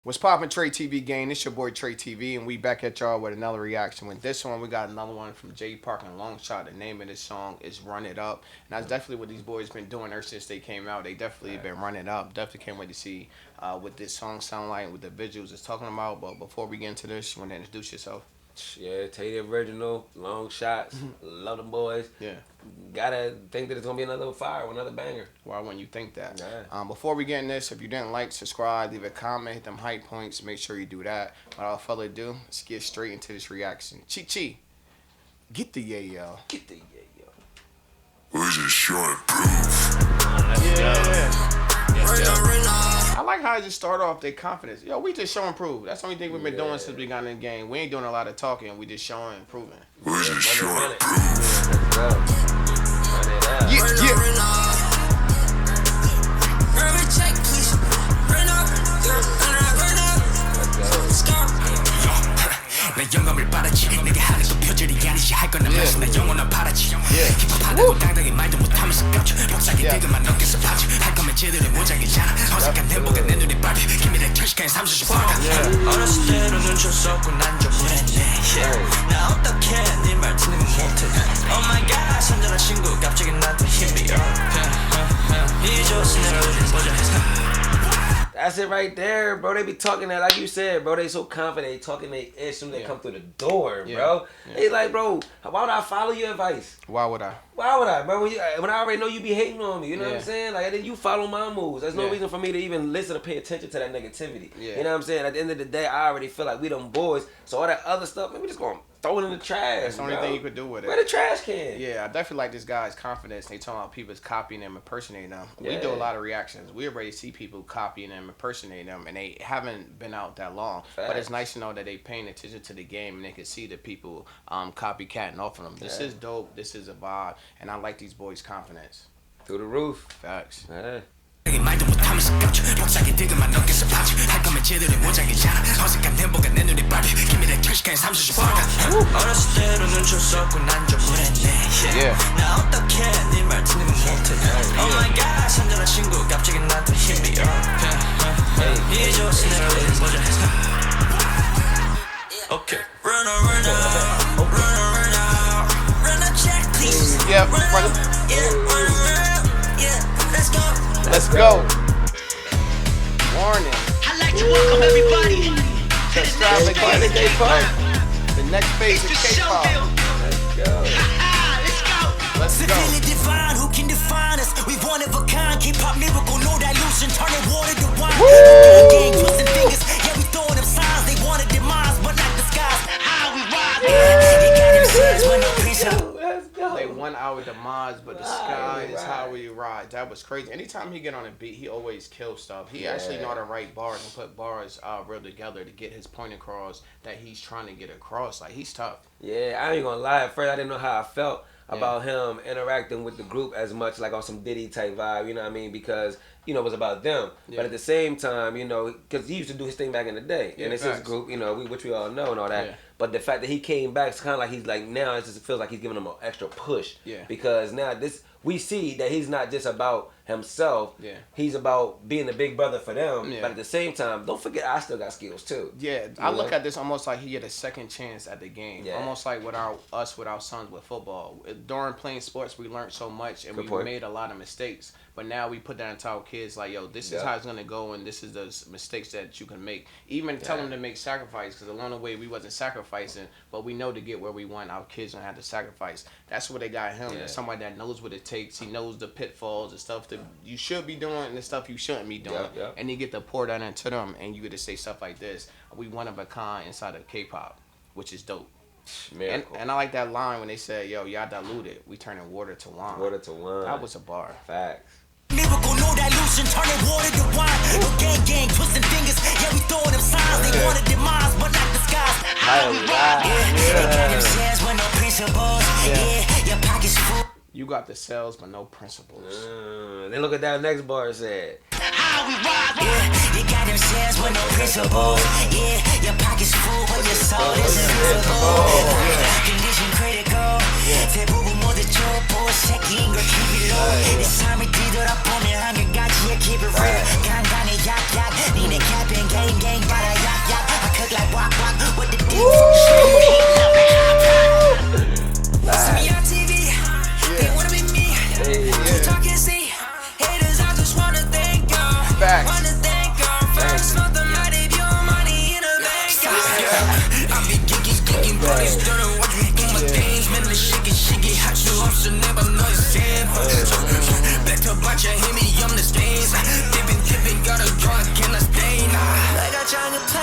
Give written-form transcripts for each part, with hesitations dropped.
What's poppin' TreTv gang? It's your boy TreTv, and we back at y'all with another reaction. With this one, we got another one from Park and LNGSHOT. The name of this song is "Run It Up," and that's definitely what these boys been doing ever since they came out. They definitely been running up. Definitely can't wait to see what this song sound like, what the visuals is talking about. But before we get into this, you want to introduce yourself? Yeah, tell you the original, long shots, love them boys. Yeah. Gotta think that it's gonna be another fire, another banger. Why wouldn't you think that? Yeah. Before we get in this, if you didn't like, subscribe, leave a comment, hit them hype points, make sure you do that. Without further ado, let's get straight into this reaction. Chi, get the yayo. Get the yeah, yo. Where's your short proof? I like how I just start off their confidence. Yo, we just show and prove. That's the only thing we've been doing since we got in the game. We ain't doing a lot of talking. We just showing and proving. Where's your short proof? Let's go. Run it up. 내 영감을 바라지 내게 하는 건 표절이 아니지 할 건 남아서 내 영혼은 바라지 힙합하다고 당당히 말도 못하면서 깜쳐 복사기 대그만 넘겨서 파지 할 거면 제대로 모자기잖아 어색한 행복은 내 눈에 빨리 기미를 결식한 30씩 박아 어렸을 때로 눈쳤었고 난 좀 그랬네 나 어떡해 네 말 듣는 건 못해 Oh my god 선전한 친구 갑자기 나한테 힘이 잊었어 내가 요즘 보자 That's it right there, bro. They be talking that, like you said, bro. They so confident, they talking they ish when they come through the door, bro. They like, bro, why would I follow your advice? Why would I? Why would I, bro? When I already know you be hating on me, you know what I'm saying? Like, then you follow my moves. There's no reason for me to even listen or pay attention to that negativity. You know what I'm saying? At the end of the day, I already feel like we them boys. So all that other stuff, maybe just gonna throw it in the trash. That's the only thing you could do with it. Where the trash can? Yeah, I definitely like this guy's confidence. They talking about people's copying them, impersonating them. We do a lot of reactions. We already see people copying them, impersonating them, and they haven't been out that long. But it's nice to know that they paying attention to the game and they can see the people copycatting off of them. This is dope. This is a vibe, and I like these boys' confidence. Through the roof. Facts. 말도 못하면서 깜쳐 복사기 대그만 넘겨서 파지 할 거면 제대로 모자기잖아 어색한 행복은 내 눈에 빨리 기미를 결식한 30씩 박아 어렸을 때로 눈쳤었고 난 좀 그랬네 나 어떡해 네 말 듣는 건 못해 Oh my god 선전한 친구 갑자기 나한테 힘이 잊었어 내가 요즘 보자 Okay Run up check please Let's go. Warning. I'd like to welcome everybody Subscribe to KHipHop. The next phase of K-pop. Let's go. Divine, who can define us? We one of a kind. K-pop miracle, no dilution, turning water to wine. Gang twisting fingers, yeah we throwing them signs. They wanted demise, but not disguise. How we ride? They got them scenes when no peace up. They won our demise, but the sky is how we ride. That was crazy. Anytime he get on a beat, he always kills stuff. He actually know how to write bars and put bars real together to get his point across that he's trying to get across. Like, he's tough. Yeah, I ain't gonna lie. At first, I didn't know how I felt about him interacting with the group as much, like on some Diddy type vibe, you know what I mean? Because, you know, it was about them. But at the same time, you know, because he used to do his thing back in the day. And it's his group, you know, which we all know and all that. But the fact that he came back, it's kind of like he's like, now it just feels like he's giving them an extra push. Because now we see that he's not just about himself. He's about being a big brother for them. But at the same time, don't forget I still got skills too. I look at this almost like he get a second chance at the game. Almost like with our sons with football. During playing sports, we learned so much and we made a lot of mistakes. But now we put that into our kids like, yo, this is how it's gonna go, and this is the mistakes that you can make. Even tell them to make sacrifice, because along the way we wasn't sacrificing, but we know to get where we want, our kids gonna have to sacrifice. That's what they got him. Somebody that knows what it takes. He knows the pitfalls and stuff that you should be doing and the stuff you shouldn't be doing. And you get to pour that into them, and you get to say stuff like this. We one of a kind inside of K-pop, which is dope. And I like that line when they said, yo, y'all diluted. We turning water to wine. Water to wine. That was a bar. Facts. Miracle, no dilution, turning water to wine. No gang, twisting fingers. Yeah, we throwing them signs. They wanted demise, but not disguise. How we ride? They got them shares with no principles. Your pockets full. You got the sales, but no principles. Then look at that next bar it said. How we ride? You got them shares with no principles. Your pockets full, but your soul is invisible. Condition critical. 대부분 모두 좁고 새끼인 걸 기비로 내 삶을 뒤돌아보면 한결까지의 keep it real 강강의 약약 니네 capping gang gang 봐라 약약 I cook like wok wok with the deep see me on TV they wanna be me you talk and see haters I just wanna thank y'all wanna thank y'all first not the might if your money in a bank I be geeking bodies dirty watch me do my things man the shiggy hot you up so never know it's same back to bunch of hear me I'm the stains dipping got a drunk can I stain like I trying to play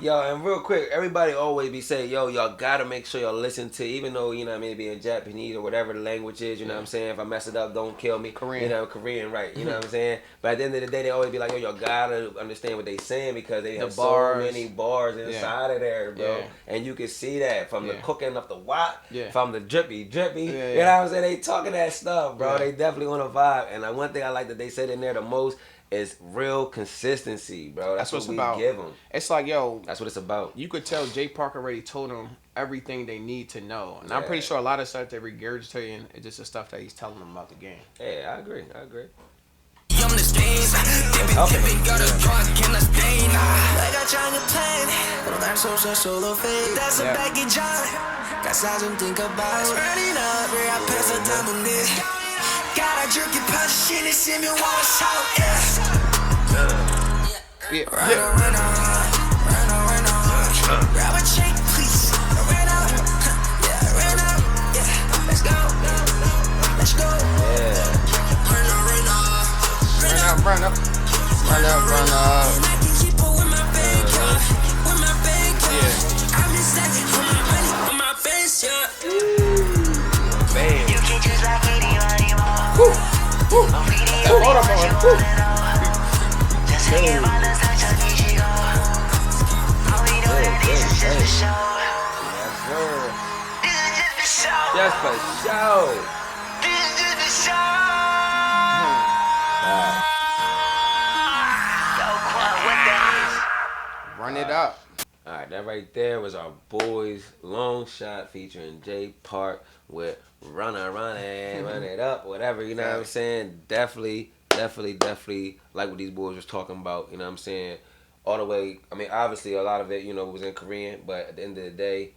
yo, and real quick, everybody always be saying, yo, y'all gotta make sure y'all listen to, even though, you know what I mean, being Japanese or whatever the language is, you know what I'm saying? If I mess it up, don't kill me. Korean. You know, Korean, right. You know what I'm saying? But at the end of the day, they always be like, yo, y'all gotta understand what they saying because they have so many bars inside of there, bro. And you can see that from the cooking up the wok, from the drippy. You know what I'm saying? They talking that stuff, bro. They definitely on a vibe. And one thing I like that they said in there the most is real consistency, bro. That's what it's we about. Give them. It's like, yo, that's what it's about. You could tell Jay Park already told them everything they need to know, and I'm pretty sure a lot of stuff they're regurgitating is just the stuff that he's telling them about the game. Yeah, I agree. I'm the stains, dipping got a drunk can I stain like I trying to plan. But I'm so solo fade. That's a baggy job. That's how I think about running up. Where I pass a time on this. Gotta jerk your punch shit and send me one shot. Run on. Grab a chain, please. Run out. Run out. Let's go. Run up. Bam. You can just like anybody more. Hold up, just hanging by the touch of each go. All we know that this is just a show. This is just a show. Just for show. This is just a show. Yo, Quan, what that is? Run it up. Alright, that right there was our boys Long Shot featuring Jay Park with Run It Up, whatever, you know what I'm saying? Definitely like what these boys was talking about, you know what I'm saying? All the way, I mean, obviously a lot of it, you know, was in Korean, but at the end of the day,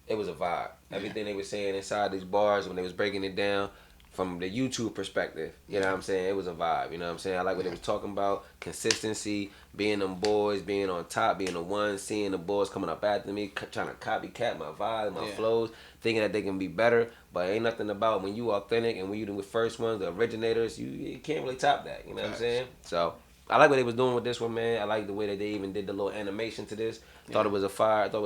it was a vibe. Everything they were saying inside these bars when they was breaking it down from the YouTube perspective, you know what I'm saying? It was a vibe, you know what I'm saying? I like what they was talking about, consistency, being them boys, being on top, being the one, seeing the boys coming up after me, trying to copycat my vibes, my flows, thinking that they can be better, but ain't nothing about when you authentic and when you the first ones, the originators, you can't really top that, you know what I'm saying? So, I like what they was doing with this one, man. I like the way that they even did the little animation to this. Thought it was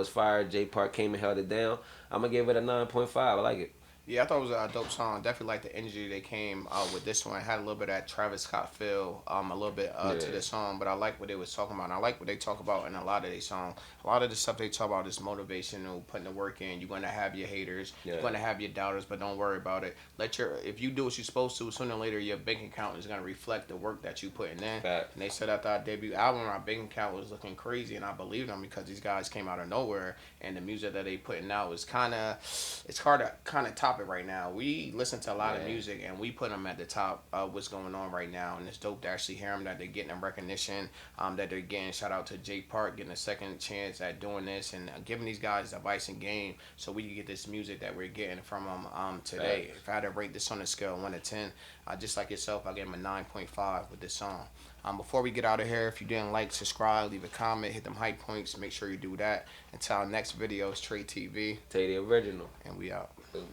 fire. Jay Park came and held it down. I'm going to give it a 9.5. I like it. Yeah, I thought it was a dope song. Definitely like the energy they came out with this one. It had a little bit of that Travis Scott feel, a little bit to the song. But I like what they was talking about. And I like what they talk about in a lot of their songs. A lot of the stuff they talk about is motivational, putting the work in. You're going to have your haters. You're going to have your doubters, but don't worry about it. If you do what you're supposed to, sooner or later your bank account is going to reflect the work that you putting in. Fact. And they said after our debut album, our bank account was looking crazy, and I believed them because these guys came out of nowhere, and the music that they putting out was it's hard to kind of top it right now. We listen to a lot of music, and we put them at the top of what's going on right now, and it's dope to actually hear them, that they're getting them recognition, that they're getting, shout out to Jay Park, getting a second chance at doing this, and giving these guys advice and game so we can get this music that we're getting from them today. If I had to rate this on a scale of 1 to 10, just like yourself, I gave them a 9.5 with this song. Before we get out of here, if you didn't like, subscribe, leave a comment, hit them hype points, make sure you do that. Until our next video, it's TreTv. Tay the original. And we out. Boom.